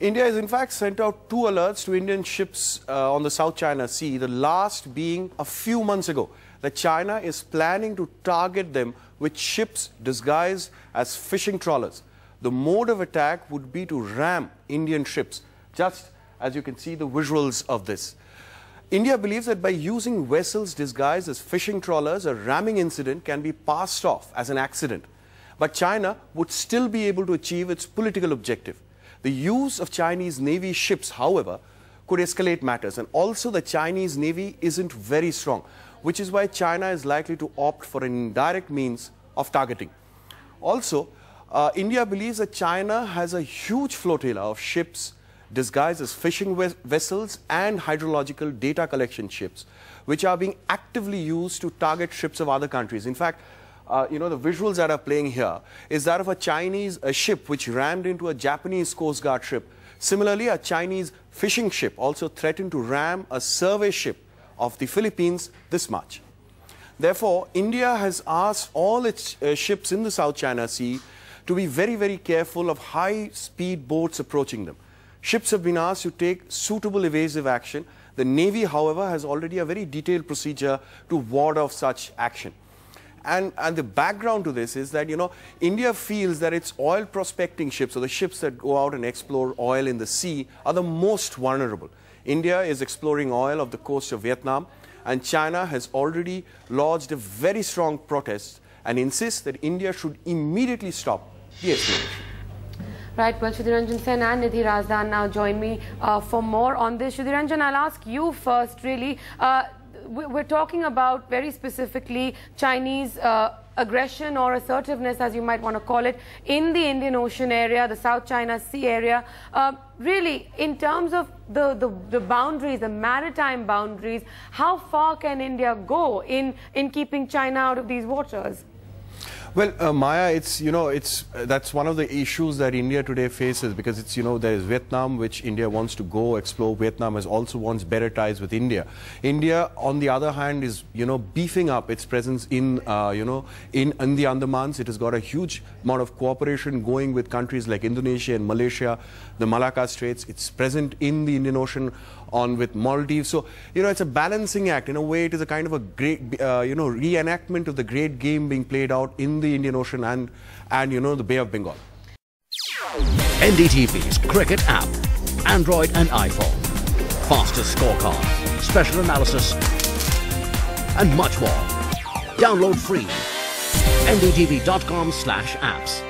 India has in fact sent out 2 alerts to Indian ships on the South China Sea, the last being a few months ago, that China is planning to target them with ships disguised as fishing trawlers. The mode of attack would be to ram Indian ships, just as you can see the visuals of this. India believes that by using vessels disguised as fishing trawlers, a ramming incident can be passed off as an accident. But China would still be able to achieve its political objective. The use of Chinese Navy ships, however, could escalate matters. And also the Chinese Navy isn't very strong, which is why China is likely to opt for an indirect means of targeting. Also, India believes that China has a huge flotilla of ships disguised as fishing vessels and hydrological data collection ships, which are being actively used to target ships of other countries. In fact, the visuals that are playing here is that of a ship which rammed into a Japanese Coast Guard ship. Similarly, a Chinese fishing ship also threatened to ram a survey ship of the Philippines this March. Therefore, India has asked all its ships in the South China Sea to be very, very careful of high-speed boats approaching them. Ships have been asked to take suitable evasive action. The Navy, however, has already a very detailed procedure to ward off such action. And the background to this is that, India feels that its oil prospecting ships, or the ships that go out and explore oil in the sea, are the most vulnerable. India is exploring oil off the coast of Vietnam, and China has already lodged a very strong protest and insists that India should immediately stop the exploration. Right, well, Sudhiranjan Sen and Nidhi Razdan now join me for more on this. Sudhiranjan, I'll ask you first, really. We're talking about very specifically Chinese aggression or assertiveness, as you might want to call it, in the Indian Ocean area, the South China Sea area. Really, in terms of the boundaries, the maritime boundaries, how far can India go in keeping China out of these waters? Well, Maya, that's one of the issues that India today faces, because there is Vietnam, which India wants to go explore. Vietnam also wants better ties with India. India, on the other hand, is beefing up its presence in in the Andamans. It has got a huge amount of cooperation going with countries like Indonesia and Malaysia, the Malacca Straits. It's present in the Indian Ocean with Maldives. So it's a balancing act. In a way, it is a kind of a great reenactment of the great game being played out in the Indian Ocean and the Bay of Bengal. NDTV's cricket app, Android and iPhone, fastest scorecard, special analysis and much more. Download free. ndtv.com/apps.